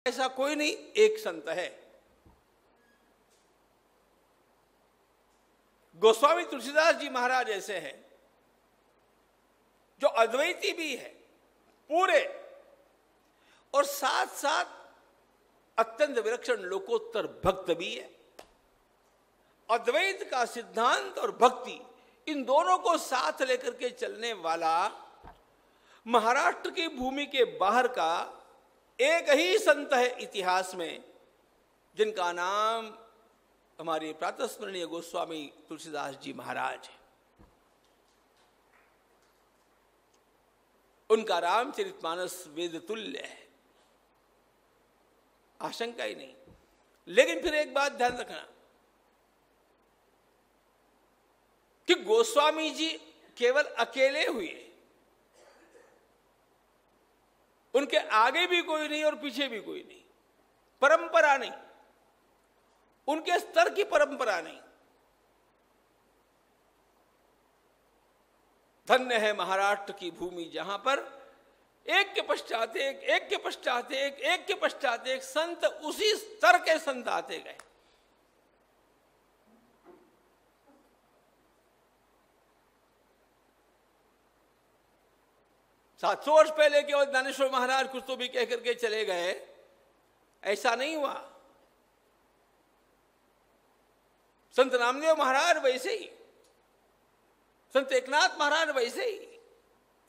ऐसा कोई नहीं, एक संत है। गोस्वामी तुलसीदास जी महाराज ऐसे हैं जो अद्वैती भी है पूरे, और साथ साथ अत्यंत विलक्षण लोकोत्तर भक्त भी है। अद्वैत का सिद्धांत और भक्ति, इन दोनों को साथ लेकर के चलने वाला महाराष्ट्र की भूमि के बाहर का एक ही संत है इतिहास में, जिनका नाम हमारे प्रातस्मरणीय गोस्वामी तुलसीदास जी महाराज है। उनका रामचरितमानस वेद तुल्य है, आशंका ही नहीं। लेकिन फिर एक बात ध्यान रखना कि गोस्वामी जी केवल अकेले हुए, उनके आगे भी कोई नहीं और पीछे भी कोई नहीं, परंपरा नहीं, उनके स्तर की परंपरा नहीं। धन्य है महाराष्ट्र की भूमि, जहां पर एक के पश्चात एक, एक के पश्चात एक, एक के पश्चात एक संत, उसी स्तर के संत आते गए। 700 वर्ष पहले केवल ज्ञानेश्वर महाराज कुछ तो भी कह करके चले गए, ऐसा नहीं हुआ। संत नामदेव महाराज वैसे ही, संत एकनाथ महाराज वैसे ही,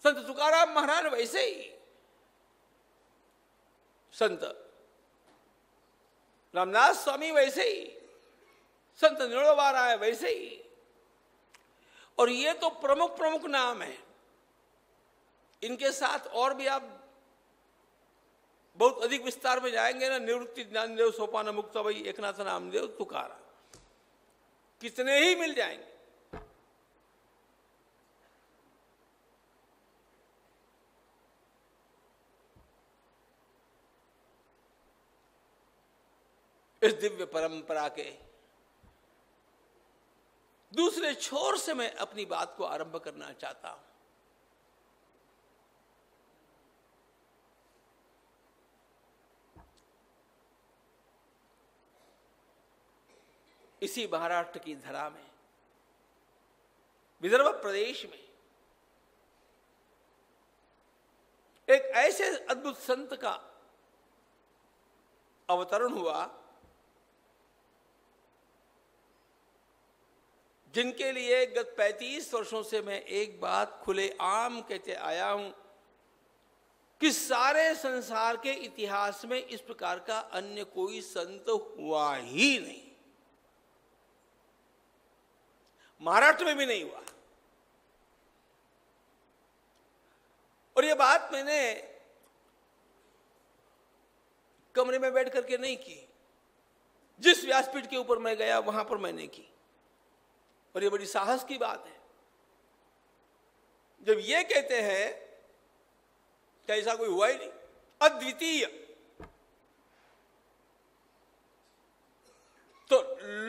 संत तुकाराम महाराज वैसे ही, संत रामदास स्वामी वैसे ही, संत निरोबा राय वैसे ही। और ये तो प्रमुख प्रमुख नाम है। इनके साथ और भी आप बहुत अधिक विस्तार में जाएंगे ना, निवृत्ति ज्ञानदेव, सोपान मुक्त भाई, एकनाथ नामदेव, तुकाराम, कितने ही मिल जाएंगे। इस दिव्य परंपरा के दूसरे छोर से मैं अपनी बात को आरंभ करना चाहता हूं। इसी महाराष्ट्र की धरा में, विदर्भ प्रदेश में, एक ऐसे अद्भुत संत का अवतरण हुआ जिनके लिए गत 35 वर्षों से मैं एक बात खुले आम कहते आया हूं कि सारे संसार के इतिहास में इस प्रकार का अन्य कोई संत हुआ ही नहीं, महाराष्ट्र में भी नहीं हुआ। और ये बात मैंने कमरे में बैठ करके नहीं की, जिस व्यासपीठ के ऊपर मैं गया वहां पर मैंने की। और ये बड़ी साहस की बात है जब ये कहते हैं कि ऐसा कोई हुआ ही नहीं, अद्वितीय, तो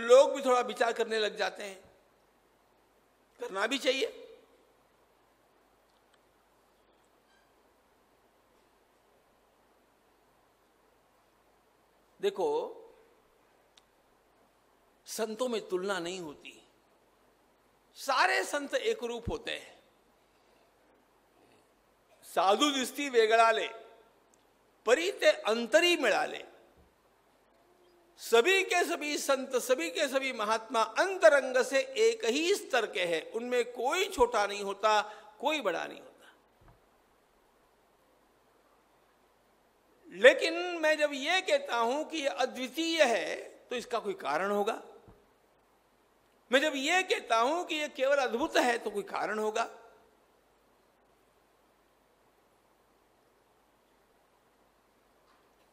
लोग भी थोड़ा विचार करने लग जाते हैं, करना भी चाहिए। देखो, संतों में तुलना नहीं होती, सारे संत एक रूप होते हैं। साधु दिसती वेगळाले, परी ते अंतरी मिळाले। सभी के सभी संत, सभी के सभी महात्मा अंतरंग से एक ही स्तर के हैं, उनमें कोई छोटा नहीं होता, कोई बड़ा नहीं होता। लेकिन मैं जब यह कहता हूं कि यह अद्वितीय है तो इसका कोई कारण होगा। मैं जब यह कहता हूं कि यह केवल अद्भुत है तो कोई कारण होगा।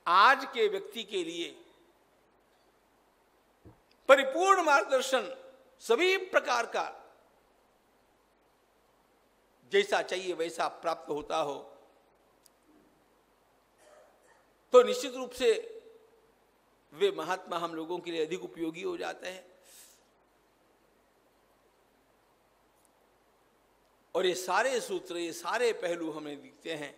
आज के व्यक्ति के लिए परिपूर्ण मार्गदर्शन सभी प्रकार का जैसा चाहिए वैसा प्राप्त होता हो तो निश्चित रूप से वे महात्मा हम लोगों के लिए अधिक उपयोगी हो जाते हैं। और ये सारे सूत्र, ये सारे पहलू हमें दिखते हैं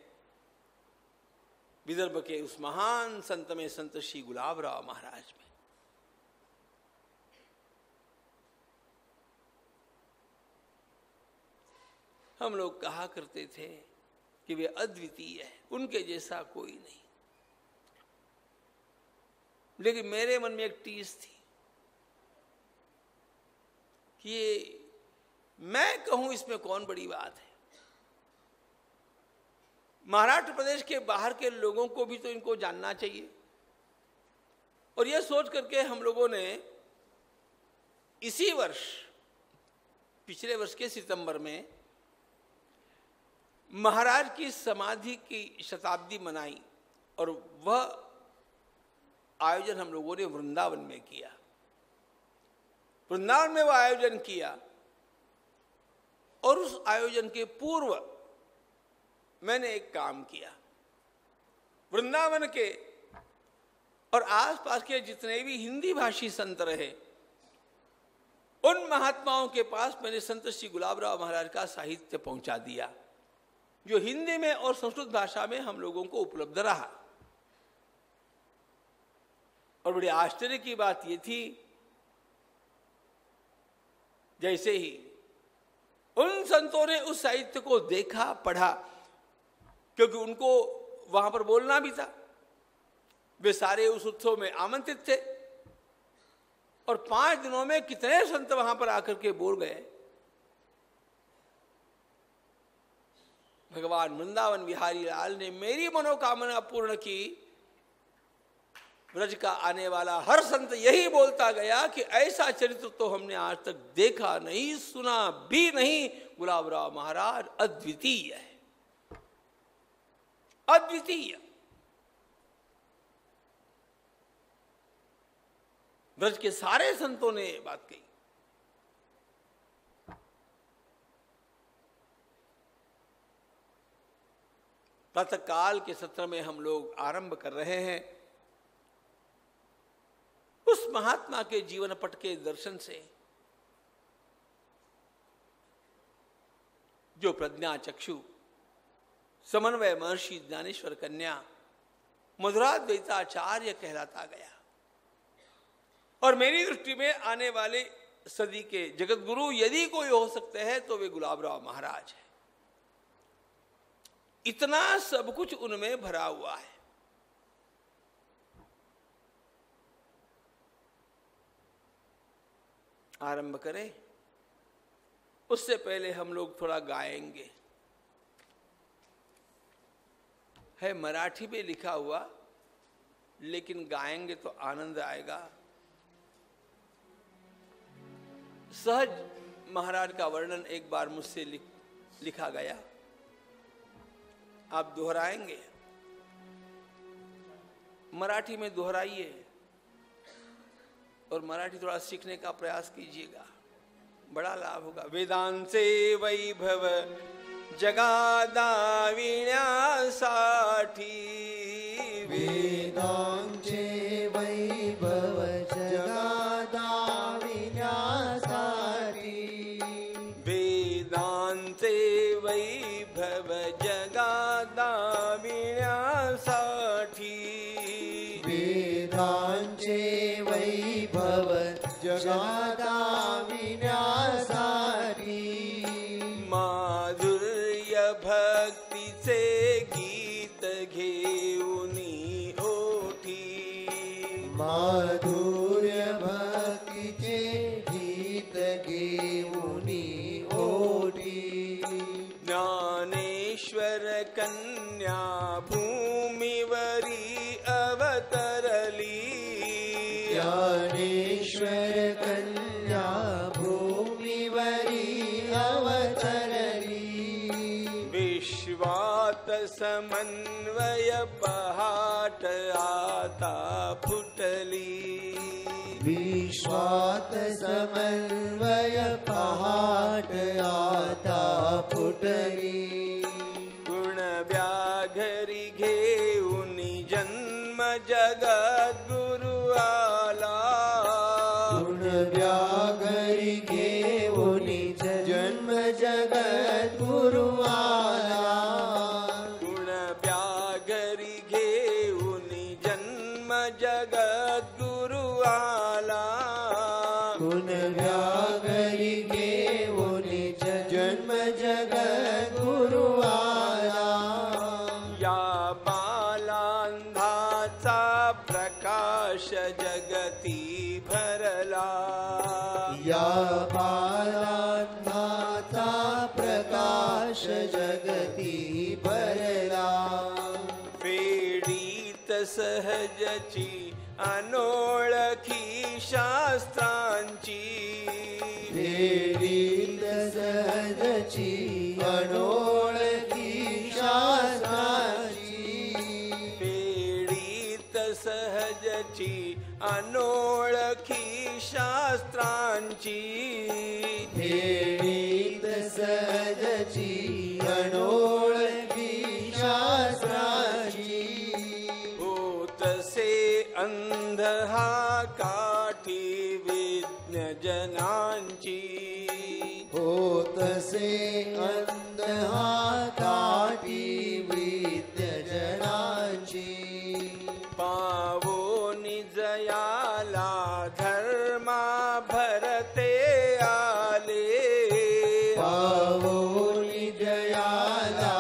विदर्भ के उस महान संत में, संत श्री गुलाबराव महाराज में। हम लोग कहा करते थे कि वे अद्वितीय है, उनके जैसा कोई नहीं। लेकिन मेरे मन में एक टीस थी कि ये मैं कहूं इसमें कौन बड़ी बात है। महाराष्ट्र प्रदेश के बाहर के लोगों को भी तो इनको जानना चाहिए। और यह सोच करके हम लोगों ने इसी वर्ष, पिछले वर्ष के सितंबर में महाराज की समाधि की शताब्दी मनाई, और वह आयोजन हम लोगों ने वृंदावन में किया। वृंदावन में वह आयोजन किया, और उस आयोजन के पूर्व मैंने एक काम किया। वृंदावन के और आसपास के जितने भी हिंदी भाषी संत रहे, उन महात्माओं के पास मैंने संत श्री गुलाबराव महाराज का साहित्य पहुंचा दिया, जो हिंदी में और संस्कृत भाषा में हम लोगों को उपलब्ध रहा। और बड़ी आश्चर्य की बात यह थी, जैसे ही उन संतों ने उस साहित्य को देखा, पढ़ा, क्योंकि उनको वहां पर बोलना भी था, वे सारे उस उत्सव में आमंत्रित थे, और 5 दिनों में कितने संत वहां पर आकर के बोल गए। भगवान वृंदावन बिहारी लाल ने मेरी मनोकामना पूर्ण की। ब्रज का आने वाला हर संत यही बोलता गया कि ऐसा चरित्र तो हमने आज तक देखा नहीं, सुना भी नहीं। गुलाबराव महाराज अद्वितीय है, अद्वितीय। ब्रज के सारे संतों ने बात कही। प्रातः काल के सत्र में हम लोग आरंभ कर रहे हैं उस महात्मा के जीवन पट के दर्शन से, जो प्रज्ञा चक्षु, समन्वय महर्षि ज्ञानेश्वर कन्या, मधुराद्वैताचार्य कहलाता गया। और मेरी दृष्टि में आने वाले सदी के जगत गुरु यदि कोई हो सकते हैं तो वे गुलाबराव महाराज है। इतना सब कुछ उनमें भरा हुआ है। आरंभ करें, उससे पहले हम लोग थोड़ा गाएंगे। है मराठी में लिखा हुआ, लेकिन गाएंगे तो आनंद आएगा। सहज महाराज का वर्णन एक बार मुझसे लिखा गया, आप दोहराएंगे, मराठी में दोहराइए और मराठी थोड़ा सीखने का प्रयास कीजिएगा, बड़ा लाभ होगा। वेदांचे वैभव जगादाविण्यासाठी, वेदांचे वैभव जगादाविण्यासाठी, वेदांचे वैभव जगादाविण्यासाठी, वेदांचे वैभव जगादाविण्यासाठी, माधुर्य भक्तीचे गीत घेऊनी ओठी, माधुर्य भक्तीचे गीत घेऊनी ओठी, ज्ञानेश्वर कन्या भूमीवरी अवतरली, ज्ञानेश्वर कन्या भूमीवरी अवतरली, विश्वात समन्वय पहाट आता फुटली, विश्वात समन्वय पहाट आता फुटली, गुण व्याघरी घेऊनी जन्म जगद्गुरु आला, गुण व्याघरी घेऊनी जन्म जगद्गुरु आला, गुण व्याघरी घेऊनी व्याघरी घेऊन जन्म जगत गुरु आला या बालांधाचा प्रकाश जगती भरला या बालांधाचा प्रकाश जगती भरला फेडीत सहजची अनोळखी शास्त्रांची फेडीत सहजची अनोळखी शास्त्रांची फेडीत सहजची अनोळखी शास्त्रांची फेडीत सहजची अनोळखी शास्त्रांची होतसे अंध हा काठी विज्ञजनांची होतसे अंध हा काठी विद्यजनांची पावो निजयाला धर्मा भरते आले पावोनी जयाला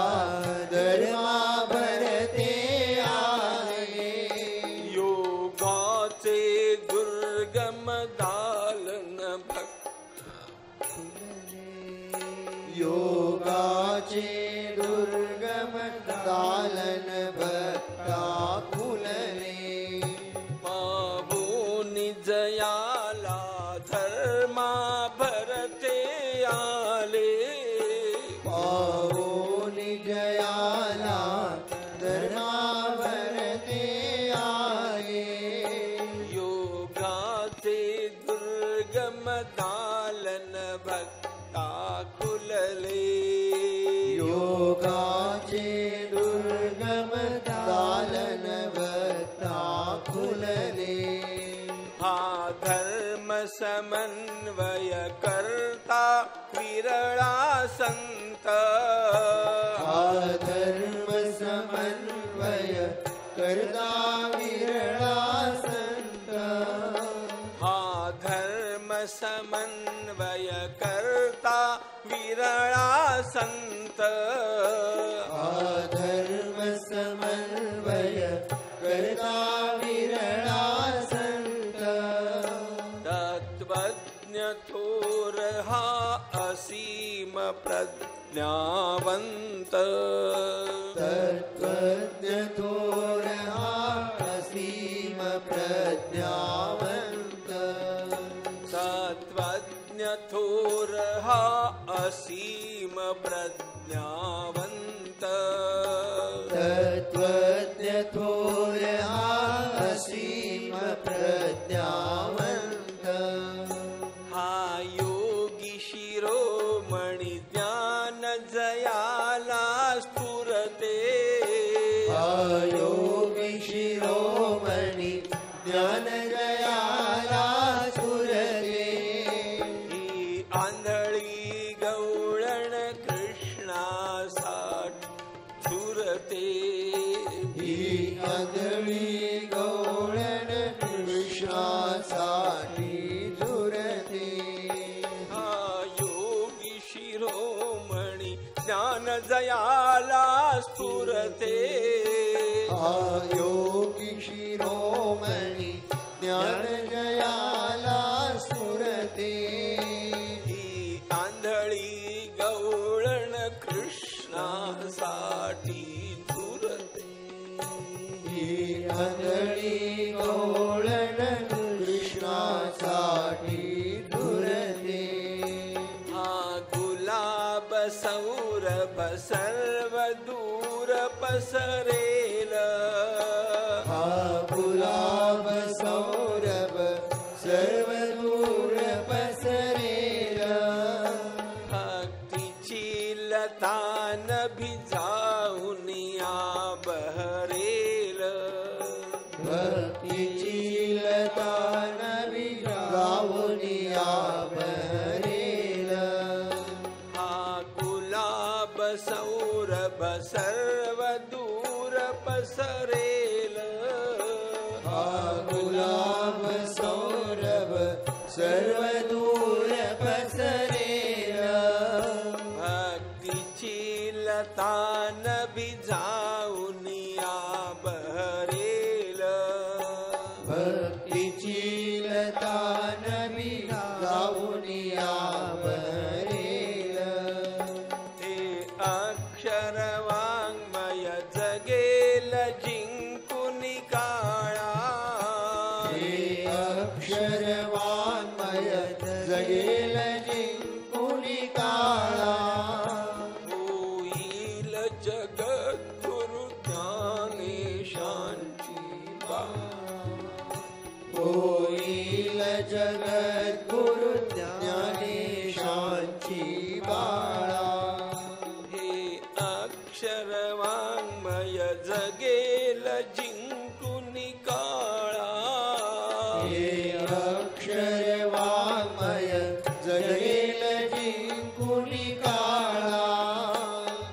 धर्मा भरते आले योगाचे दुर्गम दालन योगाचे दुर्गम दालन भक्ता फुलले पावो निजयाला धर्मा भरते आले पावोनी जयाला धर्मा भरते आले योगाचे दुर्गम दालन भक्ता खुलले योगाचे दुर्गम दालन भक्ता फुलले हा धर्म समन्वय करता विरळा संत हा धर्म समन्वय करता विरळा संत हा धर्म समन्वय करता विरळा संत हा धर्म समन्वय करता विरळा संत तत्वज्ञ थोर हा असीम प्रज्ञावंत तत्वज्ञ थोर हा असीम प्रज्ञावंत तत्वज्ञ थोर हा असीम प्रज्ञावंत तत्वज्ञ थोर हा असीम प्रज्ञावंत हा योगी शिरोमणी ज्ञान जयाला स्फुरते हा योगी शिरोमणी ज्ञान जयाला सुरते ही आंधळी गवळण कृष्णासाठी झुरते ही आंधळी गवळण कृष्णासाठी झुरते हा योगी शिरोमणी ज्ञान जयाला स्फुरते हा योगी शिरोमणी ज्ञान जयाला सुरते ही आंधळी गवळण कृष्णासाठी झुरते ही आंधळी गवळण कृष्णासाठी झुरते हा गुलाब सौरभ सर्व दूर पसरेल हा गुलाब सौरभ सर्व दूर पसरेल भक्तीची लतान भिजाऊन या बहरेल भक्तीची लता नवी गावनिया बहरेल हा गुलाब सौरभ सर्व दूर पसरेल हा गुलाब सौरभ सर्व दूर आप हरेल। हे अक्षर वाङ्मय जगेल जिंकुनि काळा, हे अक्षर वाङ्मय जगेल जिंकुनि काळा, होईल जगद्गुरु ज्ञानेशांची होईल जगद्गुरु ज्ञानेशांची बाळा। हे अक्षर वाङ्मय जगेल जिंकुनि काळा, हे अक्षर वाङ्मय जगेल जिंकुनि काळा,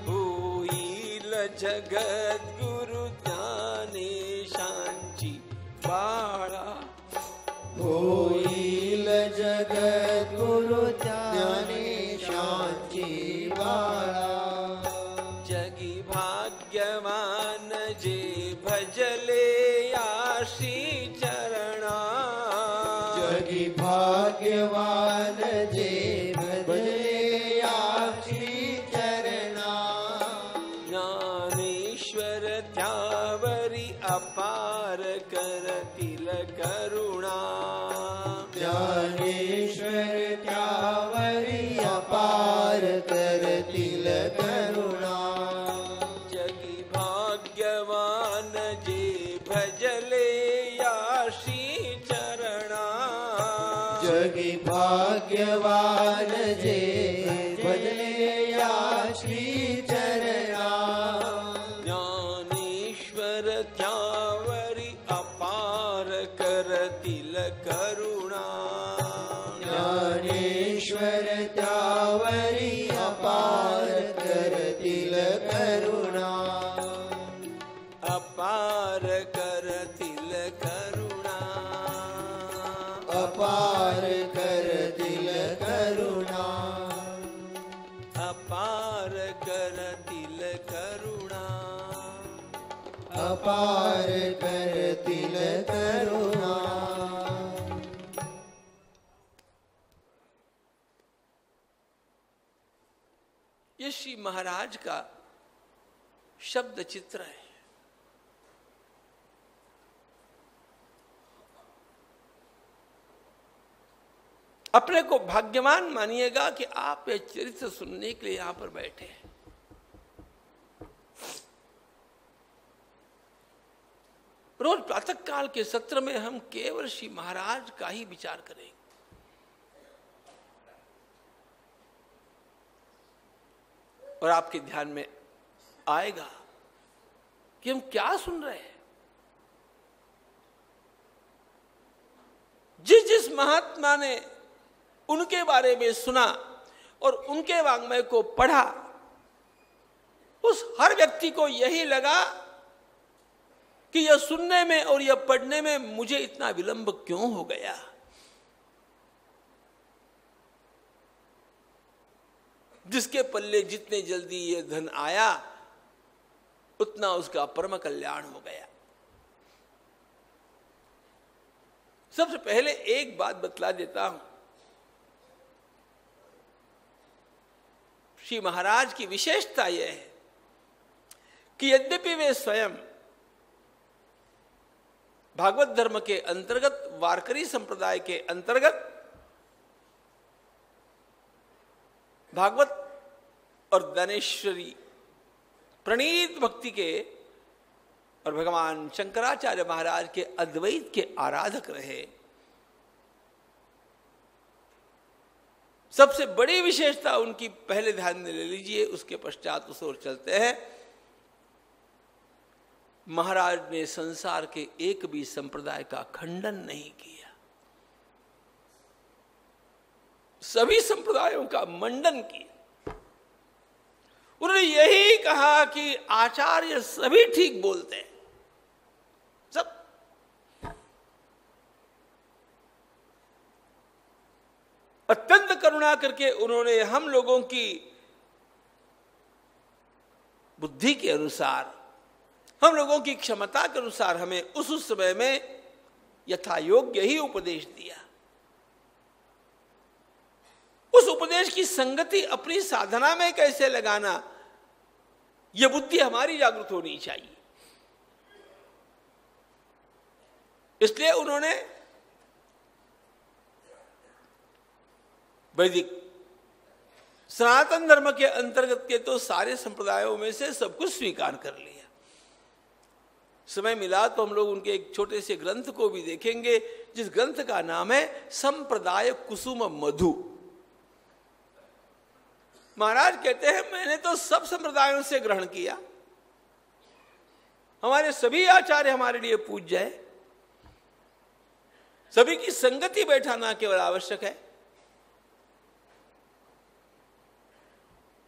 होईल जगद्गुरु ज्ञानेशांची बाळा, होईल जगद्गुरु ज्ञानेशांची बाळा। जगी भाग्यवान जे भजले या श्री चरणा, जगी भाग्यवान जे भजले या श्री चरणा, ज्ञानेश्वर त्यावरी अपार करतील करुणा, ज्ञानेश्वर त्यावरी अपार करतील करुणा। जगी भाग्यवान जे भजले या श्री चरणा, जगी भाग्यवान जे भजले या श्री चरणा, ज्ञानेश्वर त्यावरी अपार करतील करुणा, ज्ञानेश्वर त्यावरी अपार करतील करुणा, अपार करतील करुणा, अपार करतील करुणा, अपार करतील करुणा, अपार करतील करुणा। ये श्री महाराज का शब्द चित्र है। अपने को भाग्यवान मानिएगा कि आप ये चरित्र सुनने के लिए यहां पर बैठे हैं। रोज प्रातः काल के सत्र में हम केवल श्री महाराज का ही विचार करेंगे। और आपके ध्यान में आएगा कि हम क्या सुन रहे हैं। जिस जिस महात्मा ने उनके बारे में सुना और उनके वाङ्मय को पढ़ा, उस हर व्यक्ति को यही लगा कि यह सुनने में और यह पढ़ने में मुझे इतना विलंब क्यों हो गया। जिसके पल्ले जितने जल्दी यह धन आया उतना उसका परम कल्याण हो गया। सबसे पहले एक बात बतला देता हूं। श्री महाराज की विशेषता यह है कि यद्यपि वे स्वयं भागवत धर्म के अंतर्गत, वारकरी संप्रदाय के अंतर्गत भागवत और दानेश्वरी प्रणीत भक्ति के और भगवान शंकराचार्य महाराज के अद्वैत के आराधक रहे, सबसे बड़ी विशेषता उनकी पहले ध्यान में ले लीजिए, उसके पश्चात उस ओर चलते हैं। महाराज ने संसार के एक भी संप्रदाय का खंडन नहीं किया, सभी संप्रदायों का मंडन किया। उन्होंने यही कहा कि आचार्य सभी ठीक बोलते हैं, सब। अत्यंत करुणा करके उन्होंने हम लोगों की बुद्धि के अनुसार, हम लोगों की क्षमता के अनुसार हमें उस समय में यथा योग्य ही उपदेश दिया। उपदेश की संगति अपनी साधना में कैसे लगाना, यह बुद्धि हमारी जागृत होनी चाहिए। इसलिए उन्होंने वैदिक सनातन धर्म के अंतर्गत के तो सारे संप्रदायों में से सब कुछ स्वीकार कर लिया। समय मिला तो हम लोग उनके एक छोटे से ग्रंथ को भी देखेंगे, जिस ग्रंथ का नाम है संप्रदाय कुसुम मधु। महाराज कहते हैं मैंने तो सब संप्रदायों से ग्रहण किया, हमारे सभी आचार्य हमारे लिए पूज्य है, सभी की संगति बैठाना केवल आवश्यक है।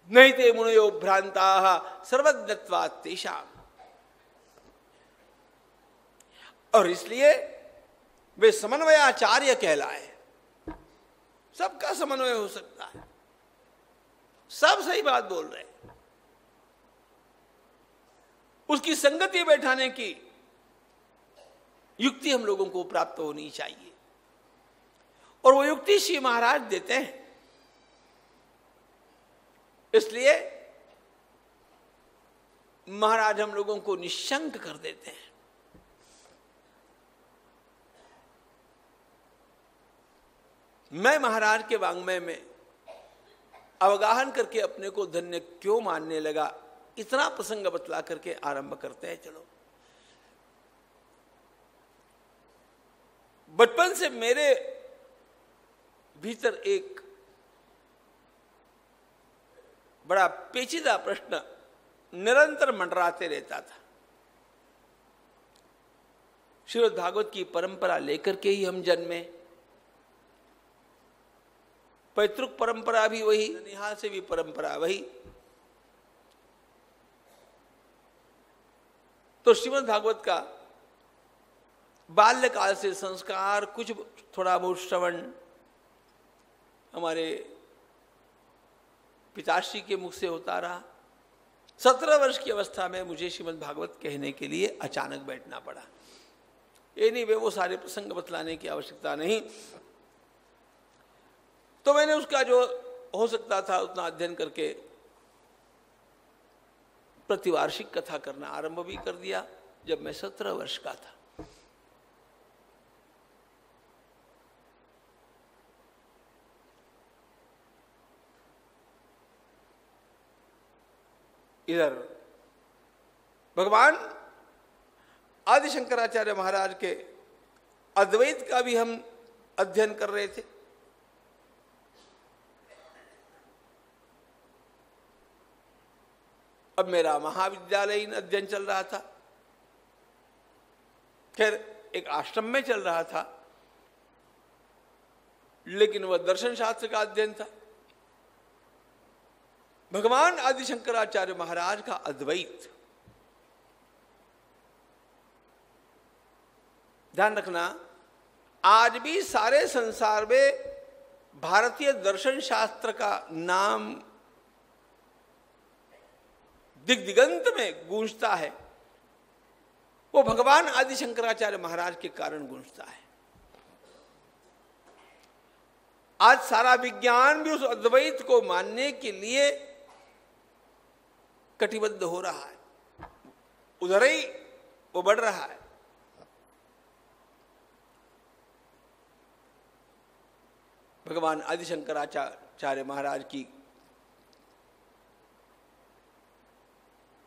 नहीं ते मुनयो भ्रांताः सर्वज्ञत्वात् तेषाम्। और इसलिए वे समन्वयाचार्य कहलाए। सबका समन्वय हो सकता है, सब सही बात बोल रहे हैं, उसकी संगति बैठाने की युक्ति हम लोगों को प्राप्त होनी चाहिए, और वो युक्ति श्री महाराज देते हैं। इसलिए महाराज हम लोगों को निशंक कर देते हैं। मैं महाराज के वांग्मय में अवगाहन करके अपने को धन्य क्यों मानने लगा, इतना प्रसंग बतला करके आरंभ करते हैं। चलो, बचपन से मेरे भीतर एक बड़ा पेचीदा प्रश्न निरंतर मंडराते रहता था। श्रीमद् भागवत की परंपरा लेकर के ही हम जन्मे, पैतृक परंपरा भी वही, निहाल से भी परंपरा वही। तो श्रीमद् भागवत का बाल्यकाल से संस्कार, कुछ थोड़ा बहुत श्रवण हमारे पिताश्री के मुख से होता रहा। 17 वर्ष की अवस्था में मुझे श्रीमद् भागवत कहने के लिए अचानक बैठना पड़ा। ये नहीं, वे वो सारे प्रसंग बतलाने की आवश्यकता नहीं। तो मैंने उसका जो हो सकता था उतना अध्ययन करके प्रतिवार्षिक कथा करना आरंभ भी कर दिया जब मैं 17 वर्ष का था। इधर भगवान आदि शंकराचार्य महाराज के अद्वैत का भी हम अध्ययन कर रहे थे। अब मेरा महाविद्यालयीन अध्ययन चल रहा था, खैर एक आश्रम में चल रहा था, लेकिन वह दर्शन शास्त्र का अध्ययन था। भगवान आदि शंकराचार्य महाराज का अद्वैत, ध्यान रखना, आज भी सारे संसार में भारतीय दर्शन शास्त्र का नाम दिग्दिगंत में गूंजता है, वो भगवान आदि शंकराचार्य महाराज के कारण गूंजता है। आज सारा विज्ञान भी उस अद्वैत को मानने के लिए कटिबद्ध हो रहा है, उधर ही वो बढ़ रहा है। भगवान आदि शंकराचार्य महाराज की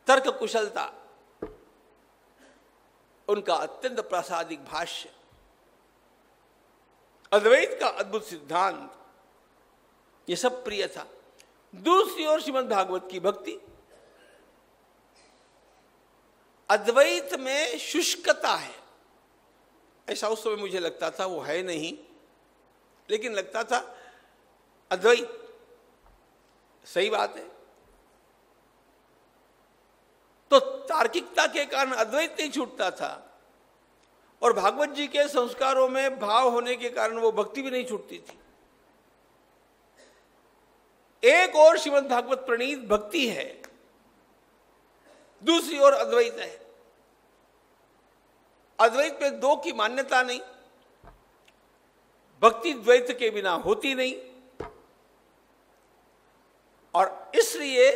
तर्क कुशलता, उनका अत्यंत प्रासादिक भाष्य, अद्वैत का अद्भुत सिद्धांत, ये सब प्रिय था। दूसरी ओर श्रीमद् भागवत की भक्ति, अद्वैत में शुष्कता है, ऐसा उस समय मुझे लगता था, वो है नहीं, लेकिन लगता था अद्वैत सही बात है। तो तार्किकता के कारण अद्वैत नहीं छूटता था, और भागवत जी के संस्कारों में भाव होने के कारण वो भक्ति भी नहीं छूटती थी। एक और श्रीमद् भागवत प्रणीत भक्ति है, दूसरी ओर अद्वैत है। अद्वैत में दो की मान्यता नहीं, भक्ति द्वैत के बिना होती नहीं। इसलिए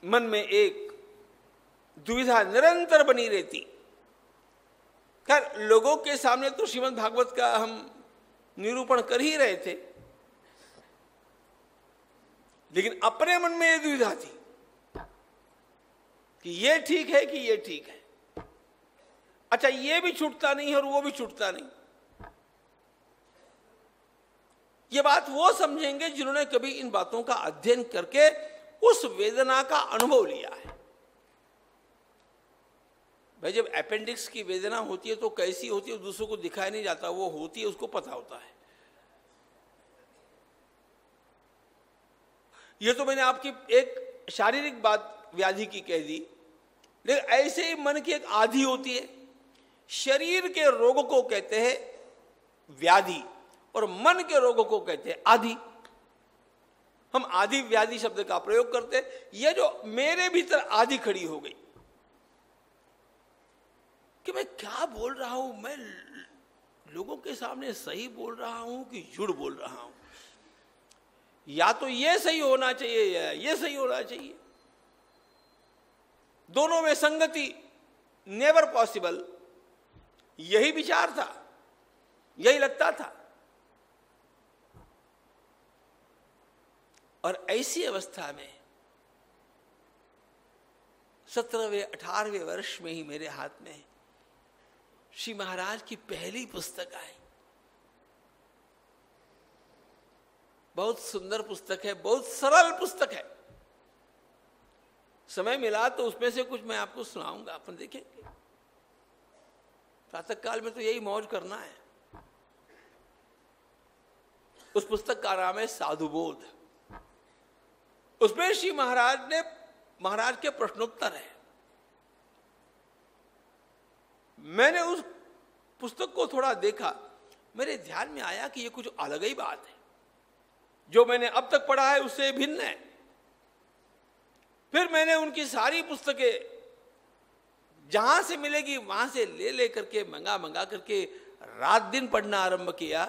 मन में एक दुविधा निरंतर बनी रहती। खैर, लोगों के सामने तो श्रीमद् भागवत का हम निरूपण कर ही रहे थे, लेकिन अपने मन में यह दुविधा थी कि ये ठीक है कि ये ठीक है। अच्छा, ये भी छूटता नहीं और वो भी छूटता नहीं। ये बात वो समझेंगे जिन्होंने कभी इन बातों का अध्ययन करके उस वेदना का अनुभव लिया है। भाई, जब अपेंडिक्स की वेदना होती है तो कैसी होती है दूसरों को दिखाया नहीं जाता, वो होती है उसको पता होता है। ये तो मैंने आपकी एक शारीरिक बात व्याधि की कह दी, लेकिन ऐसे ही मन की एक आधि होती है। शरीर के रोगों को कहते हैं व्याधि और मन के रोगों को कहते हैं आधि। हम आधि व्याधि शब्द का प्रयोग करते हैं। ये जो मेरे भीतर आधि खड़ी हो गई कि मैं क्या बोल रहा हूं, मैं लोगों के सामने सही बोल रहा हूं कि झूठ बोल रहा हूं, या तो ये सही होना चाहिए या ये सही होना चाहिए, दोनों में संगति नेवर पॉसिबल, यही विचार था, यही लगता था। और ऐसी अवस्था में 17वें 18वें वर्ष में ही मेरे हाथ में श्री महाराज की पहली पुस्तक आई। बहुत सुंदर पुस्तक है, बहुत सरल पुस्तक है। समय मिला तो उसमें से कुछ मैं आपको सुनाऊंगा, अपन देखेंगे। प्रातः काल में तो यही मौज करना है। उस पुस्तक का नाम है साधुबोध। उसमें श्री महाराज के प्रश्नोत्तर है। मैंने उस पुस्तक को थोड़ा देखा, मेरे ध्यान में आया कि ये कुछ अलग ही बात है, जो मैंने अब तक पढ़ा है उससे भिन्न है। फिर मैंने उनकी सारी पुस्तकें जहां से मिलेगी वहां से ले करके मंगा करके रात दिन पढ़ना आरंभ किया।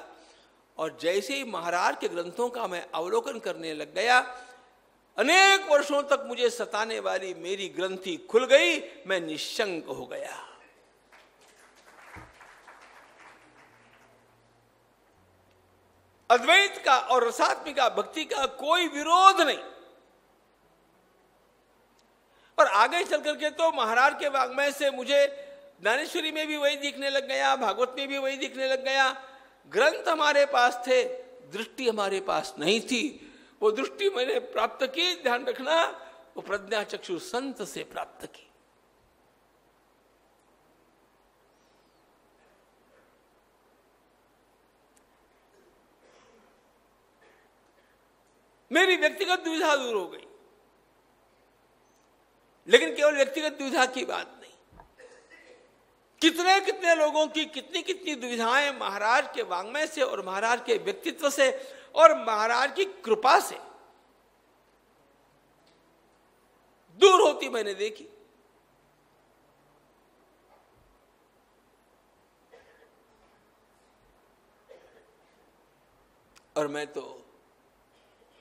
और जैसे ही महाराज के ग्रंथों का मैं अवलोकन करने लग गया, अनेक वर्षों तक मुझे सताने वाली मेरी ग्रंथि खुल गई, मैं निश्शंक हो गया। अद्वैत का और रसात्मिका भक्ति का कोई विरोध नहीं। और आगे चल करके तो महाराज के वाङ्मय से मुझे ज्ञानेश्वरी में भी वही दिखने लग गया, भागवत में भी वही दिखने लग गया। ग्रंथ हमारे पास थे, दृष्टि हमारे पास नहीं थी। वो दृष्टि मैंने प्राप्त की, ध्यान रखना, वो प्रज्ञा चक्षु संत से प्राप्त की। मेरी व्यक्तिगत दुविधा दूर हो गई। लेकिन केवल व्यक्तिगत दुविधा की बात नहीं, कितने कितने लोगों की कितनी कितनी दुविधाएं महाराज के वाङ्मय से और महाराज के व्यक्तित्व से और महाराज की कृपा से दूर होती मैंने देखी। और मैं तो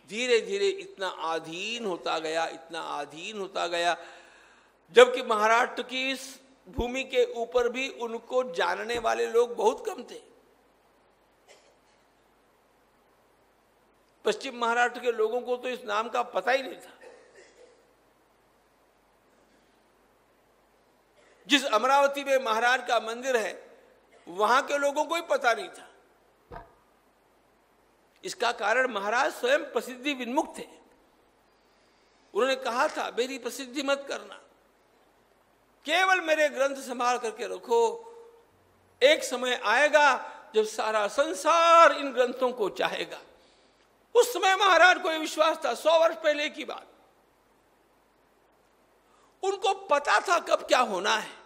धीरे धीरे इतना आधीन होता गया, इतना आधीन होता गया, जबकि महाराष्ट्र की इस भूमि के ऊपर भी उनको जानने वाले लोग बहुत कम थे। पश्चिम महाराष्ट्र के लोगों को तो इस नाम का पता ही नहीं था। जिस अमरावती में महाराज का मंदिर है, वहां के लोगों को ही पता नहीं था। इसका कारण महाराज स्वयं प्रसिद्धि विन्मुख थे। उन्होंने कहा था, मेरी प्रसिद्धि मत करना, केवल मेरे ग्रंथ संभाल करके रखो। एक समय आएगा जब सारा संसार इन ग्रंथों को चाहेगा। उस समय महाराज को यह विश्वास था, 100 वर्ष पहले की बात। उनको पता था कब क्या होना है।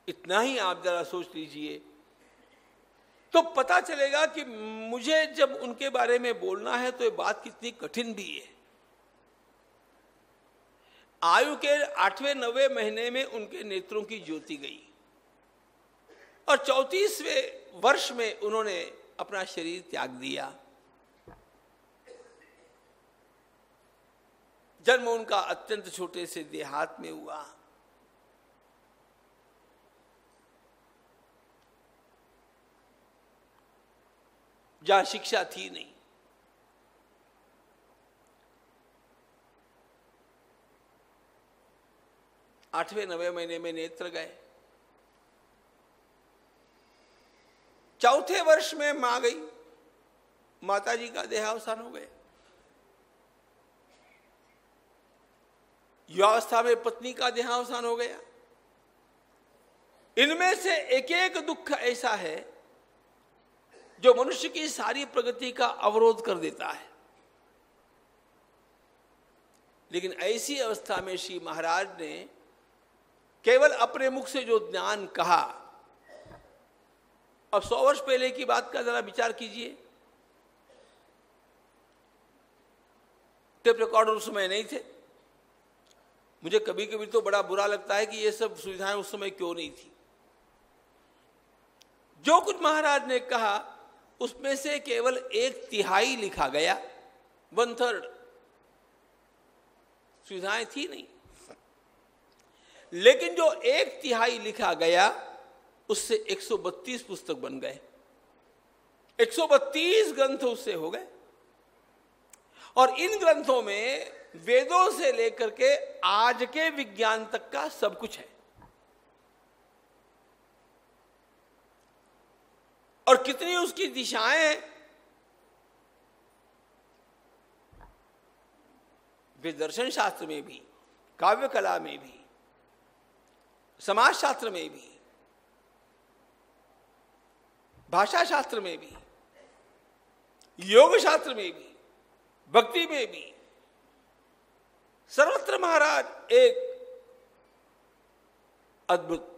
इतना ही आप जरा सोच लीजिए तो पता चलेगा कि मुझे जब उनके बारे में बोलना है तो ये बात कितनी कठिन भी है। आयु के 8वें 9वें महीने में उनके नेत्रों की ज्योति गई और 34वें वर्ष में उन्होंने अपना शरीर त्याग दिया। जन्म उनका अत्यंत छोटे से देहात में हुआ। जहां शिक्षा थी नहीं। आठवें 9वें महीने में नेत्र गए। चौथे वर्ष में मां गई, माताजी का देहावसान हो गया। युवावस्था में पत्नी का देहावसान हो गया। इनमें से एक एक दुख ऐसा है जो मनुष्य की सारी प्रगति का अवरोध कर देता है। लेकिन ऐसी अवस्था में श्री महाराज ने केवल अपने मुख से जो ज्ञान कहा, अब 100 वर्ष पहले की बात का जरा विचार कीजिए। टेप रिकॉर्डर उस समय नहीं थे। मुझे कभी कभी तो बड़ा बुरा लगता है कि ये सब सुविधाएं उस समय क्यों नहीं थी। जो कुछ महाराज ने कहा उसमें से केवल 1/3 लिखा गया, 1/3 सुविधाएं थी नहीं। लेकिन जो 1/3 लिखा गया उससे 132 पुस्तक बन गए, 132 ग्रंथ उससे हो गए। और इन ग्रंथों में वेदों से लेकर के आज के विज्ञान तक का सब कुछ है। और कितनी उसकी दिशाएं हैं। वे दर्शन शास्त्र में भी, काव्य कला में भी, समाज शास्त्र में भी, भाषा शास्त्र में भी, योग शास्त्र में भी, भक्ति में भी, सर्वत्र महाराज एक अद्भुत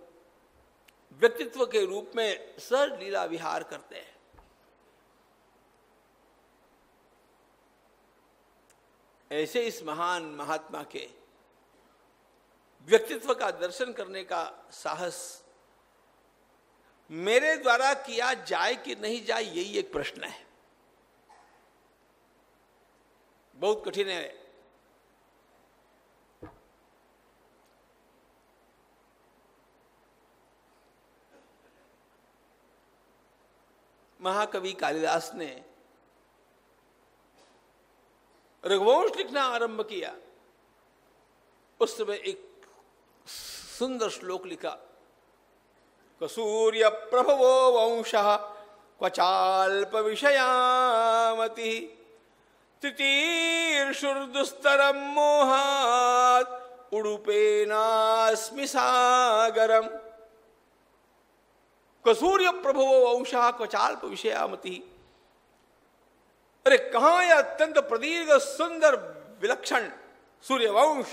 व्यक्तित्व के रूप में सहज लीला विहार करते हैं। ऐसे इस महान महात्मा के व्यक्तित्व का दर्शन करने का साहस मेरे द्वारा किया जाए कि नहीं जाए, यही एक प्रश्न है। बहुत कठिन है। महाकवि कालिदास ने रघुवंश लिखना आरंभ किया। उस समय एक सुंदर श्लोक लिखा, कसूर्य प्रभवो वंशः क्वचाल्प विषयामति तितीर्षुर्दुस्तरं मोहात् उडुपेनास्मि सागरम्। कसूर्य प्रभवो वंशः क्वचाल्प विषयामति। अरे कहां यह अत्यंत प्रदीर्घ सुंदर विलक्षण सूर्यवंश,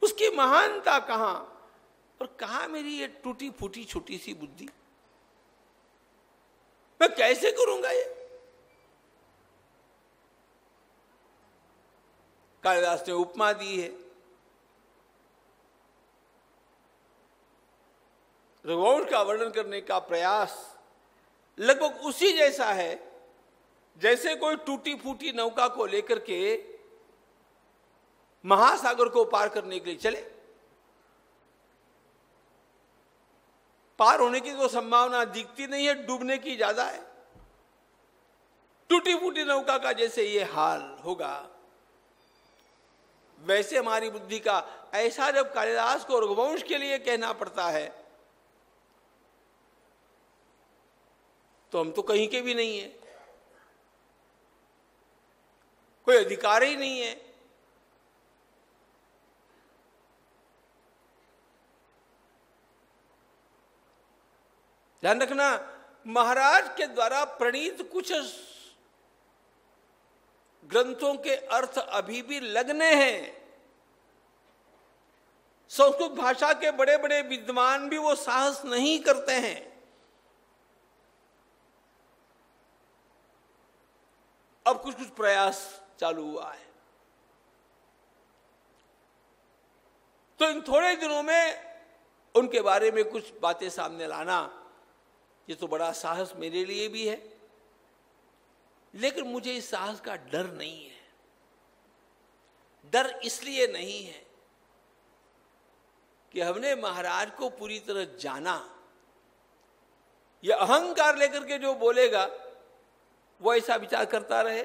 उसकी महानता कहां, और कहां मेरी ये टूटी फूटी छोटी सी बुद्धि। मैं कैसे करूंगा ये। कालिदास ने उपमा दी है। रघुवंश का वर्णन करने का प्रयास लगभग उसी जैसा है जैसे कोई टूटी फूटी नौका को लेकर के महासागर को पार करने के लिए चले। पार होने की तो संभावना दिखती नहीं है, डूबने की ज्यादा है। टूटी फूटी नौका का जैसे ये हाल होगा, वैसे हमारी बुद्धि का ऐसा जब कालिदास को रघुवंश के लिए कहना पड़ता है तो हम तो कहीं के भी नहीं है, कोई अधिकार ही नहीं है। ध्यान रखना, महाराज के द्वारा प्रणीत कुछ ग्रंथों के अर्थ अभी भी लगने हैं। संस्कृत भाषा के बड़े बड़े विद्वान भी वो साहस नहीं करते हैं। अब कुछ कुछ प्रयास चालू हुआ है। तो इन थोड़े दिनों में उनके बारे में कुछ बातें सामने लाना, ये तो बड़ा साहस मेरे लिए भी है, लेकिन मुझे इस साहस का डर नहीं है। डर इसलिए नहीं है कि हमने महाराज को पूरी तरह जाना। यह अहंकार लेकर के जो बोलेगा वो ऐसा विचार करता रहे।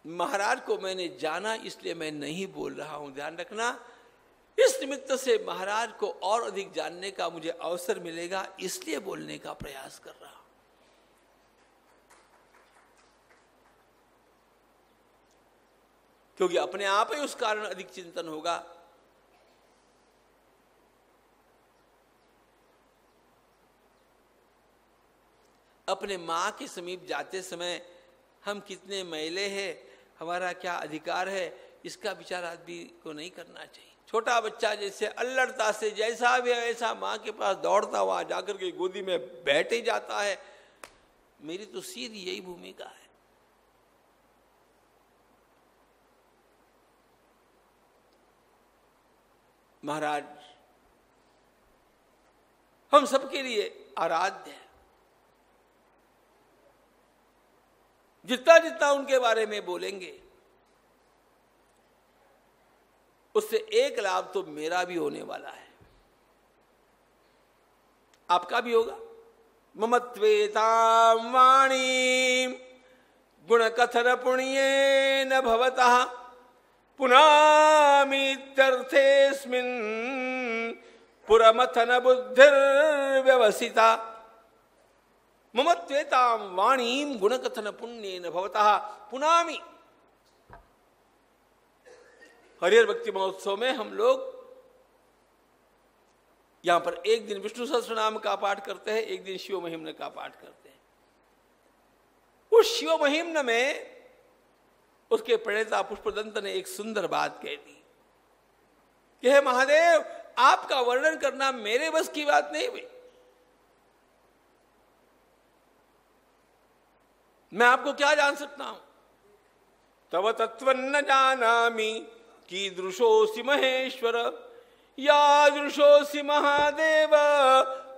महाराज को मैंने जाना इसलिए मैं नहीं बोल रहा हूं, ध्यान रखना। इस निमित्त से महाराज को और अधिक जानने का मुझे अवसर मिलेगा, इसलिए बोलने का प्रयास कर रहा हूं। क्योंकि अपने आप ही उस कारण अधिक चिंतन होगा। अपने मां के समीप जाते समय हम कितने मैले हैं, हमारा क्या अधिकार है, इसका विचार आदमी को नहीं करना चाहिए। छोटा बच्चा जैसे अल्लड़ता से जैसा भी है वैसा मां के पास दौड़ता हुआ जाकर के गोदी में बैठ ही जाता है। मेरी तो सीधी यही भूमिका है। महाराज हम सबके लिए आराध्य है। जितना जितना उनके बारे में बोलेंगे उससे एक लाभ तो मेरा भी होने वाला है, आपका भी होगा। ममत्वेतां वाणीं गुणकथन पुण्येन भवतः पुनामीत्यर्थेऽस्मिन् पुरमथन बुद्धिर्व्यवसिता। ममत्वेतां वाणीं गुणकथन पुण्येन भवतः पुनामि। हरिहर भक्ति महोत्सव में हम लोग यहां पर एक दिन विष्णु सहस्त्रनाम का पाठ करते हैं, एक दिन शिव महिम्न का पाठ करते हैं। उस शिव महिम्न में उसके प्रणेता पुष्पदंत ने एक सुंदर बात कह दी कि हे महादेव, आपका वर्णन करना मेरे बस की बात नहीं हुई। मैं आपको क्या जान सकता हूं। तव तत्वन्न जानामि कीदृशोऽसि महेश्वर, यादृशोऽसि महादेव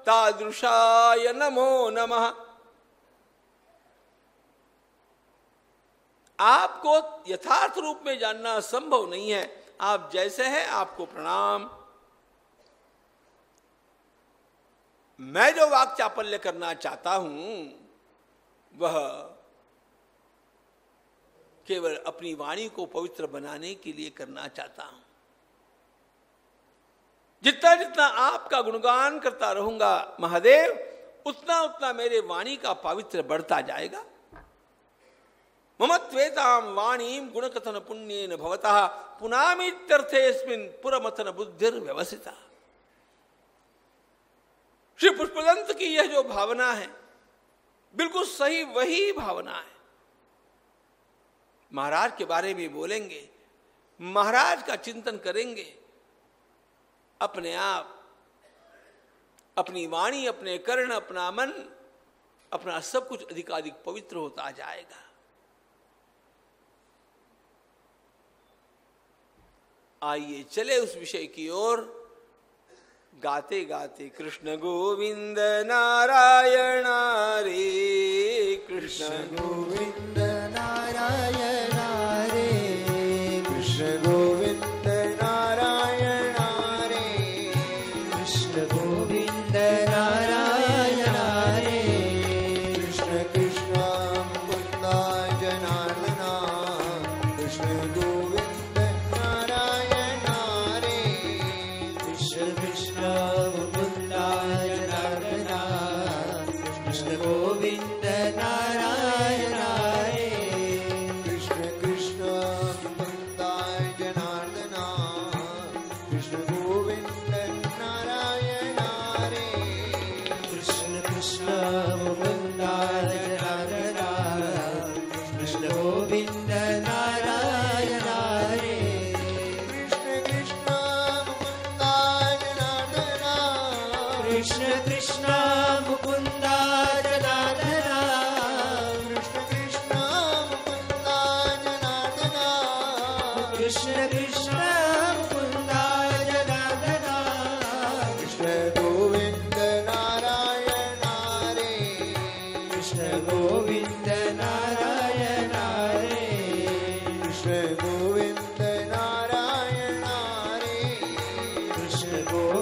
तादृशाय नमो नमः। आपको यथार्थ रूप में जानना संभव नहीं है, आप जैसे हैं आपको प्रणाम। मैं जो वाक चापल्य करना चाहता हूं वह केवल अपनी वाणी को पवित्र बनाने के लिए करना चाहता हूं। जितना जितना आपका गुणगान करता रहूंगा महादेव, उतना उतना मेरे वाणी का पावित्र बढ़ता जाएगा। ममत्वेतां वाणीं गुणकथन पुण्येन भवतः पुनामीत्यर्थेऽस्मिन् पुरमथन बुद्धिर्व्यवसिता। श्री पुष्पदंत की यह जो भावना है बिल्कुल सही वही भावना है। महाराज के बारे में बोलेंगे, महाराज का चिंतन करेंगे, अपने आप अपनी वाणी, अपने कर्ण, अपना मन, अपना सब कुछ अधिकाधिक पवित्र होता जाएगा। आइए चले उस विषय की ओर। गाते गाते कृष्ण गोविंद नारायण हरे, कृष्ण गोविंद नारायण हरे, कृष्ण गोविंद नारायण हरे, कृष्ण गोविंद नारायण हरे, कृष्ण कृष्ण मुकुंद जनार्दना, कृष्ण गोविंद नारायण हरे, कृष्ण कृष्ण मुकुंद जनार्दना, कृष्ण गोविंद नारायण हरे।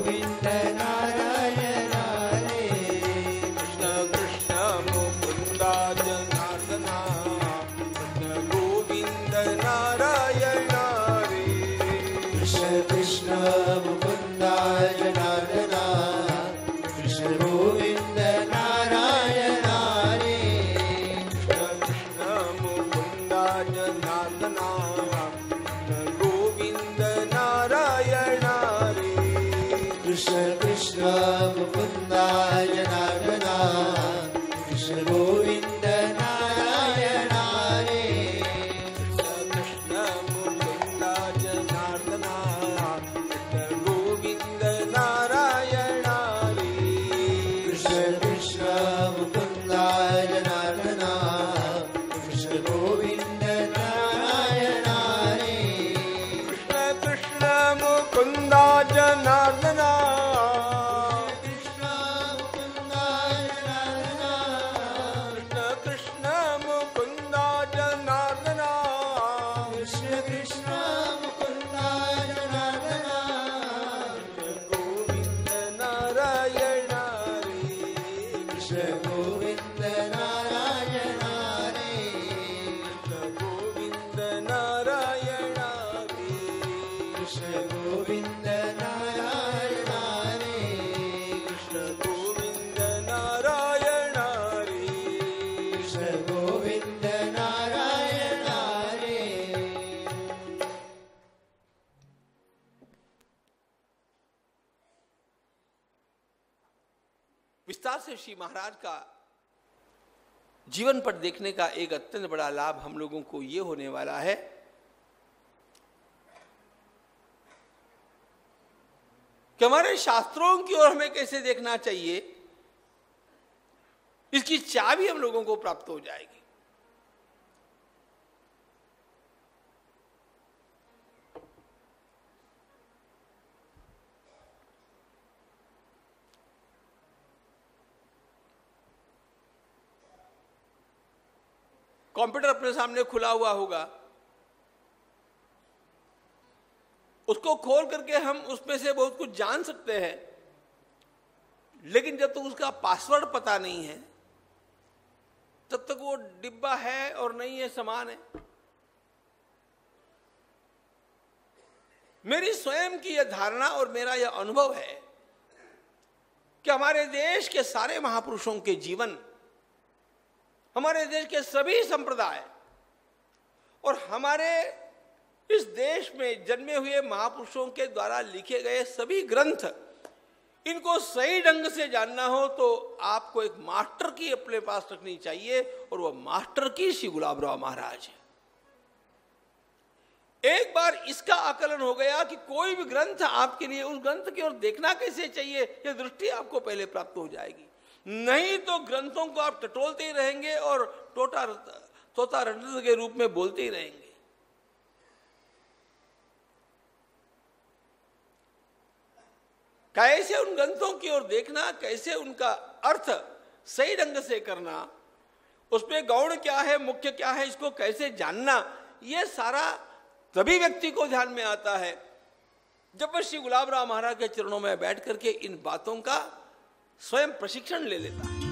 गोविन्द नारायण हरे कृष्ण कृष्ण मुकुन्दा जनार्दना कृष्ण गोविन्द नारायण हरे कृष्ण कृष्ण मुकुन्दा जनार्दना कृष्ण गोविन्द नारायण हरे कृष्ण मुकुन्दा जनार्दना कृष्ण गोविन्द नारायण हरे कृष्ण कृष्ण मुकुन्दा जनार्दना कृष्ण गोविन्द नारायण हरे कृष्ण मुकुन्दा जनार्दना कृष्ण गोविन्द नारायण हरे कृष्ण कृष्ण मुकुन्दा जनार्दना कृष्ण गोविन्द नारायण हरे कृष्ण कृष्ण मुकुन्दा जनार्दना कृष्ण मुकुन्दा जनार्दना कृष्ण कृष्ण मुकुन्दा जनार्दना कृष्ण कृष्ण मुकुन्दा जनार्दना गोविन्द नारायण हरे कृष्ण गोविन्द नारायण हरे कृष्ण गोविन्द नारायण हरे कृष्ण गोविन्द नारायण हरे कृष्ण गोविन्द नारायण हरे कृष्ण गोविन्द नारायण हरे विस्तार से श्री महाराज का जीवन पर देखने का एक अत्यंत बड़ा लाभ हम लोगों को यह होने वाला है कि हमारे शास्त्रों की ओर हमें कैसे देखना चाहिए, इसकी चाबी हम लोगों को प्राप्त हो जाएगी। कंप्यूटर अपने सामने खुला हुआ होगा, उसको खोल करके हम उसमें से बहुत कुछ जान सकते हैं, लेकिन जब तक उसका पासवर्ड पता नहीं है तब तक वो डिब्बा है और नहीं है, समान है। मेरी स्वयं की यह धारणा और मेरा यह अनुभव है कि हमारे देश के सारे महापुरुषों के जीवन, हमारे देश के सभी संप्रदाय और हमारे इस देश में जन्मे हुए महापुरुषों के द्वारा लिखे गए सभी ग्रंथ, इनको सही ढंग से जानना हो तो आपको एक मास्टर की अपने पास रखनी चाहिए, और वह मास्टर की श्री गुलाबराव महाराज है। एक बार इसका आकलन हो गया कि कोई भी ग्रंथ आपके लिए, उस ग्रंथ की ओर देखना कैसे चाहिए, यह दृष्टि आपको पहले प्राप्त हो जाएगी। नहीं तो ग्रंथों को आप टटोलते ही रहेंगे और तोता रटने के रूप में बोलते ही रहेंगे। कैसे उन ग्रंथों की ओर देखना, कैसे उनका अर्थ सही ढंग से करना, उसमें गौण क्या है, मुख्य क्या है, इसको कैसे जानना, यह सारा तभी व्यक्ति को ध्यान में आता है जब वह श्री गुलाबराव महाराज के चरणों में बैठ करके इन बातों का स्वयं प्रशिक्षण ले लेता है।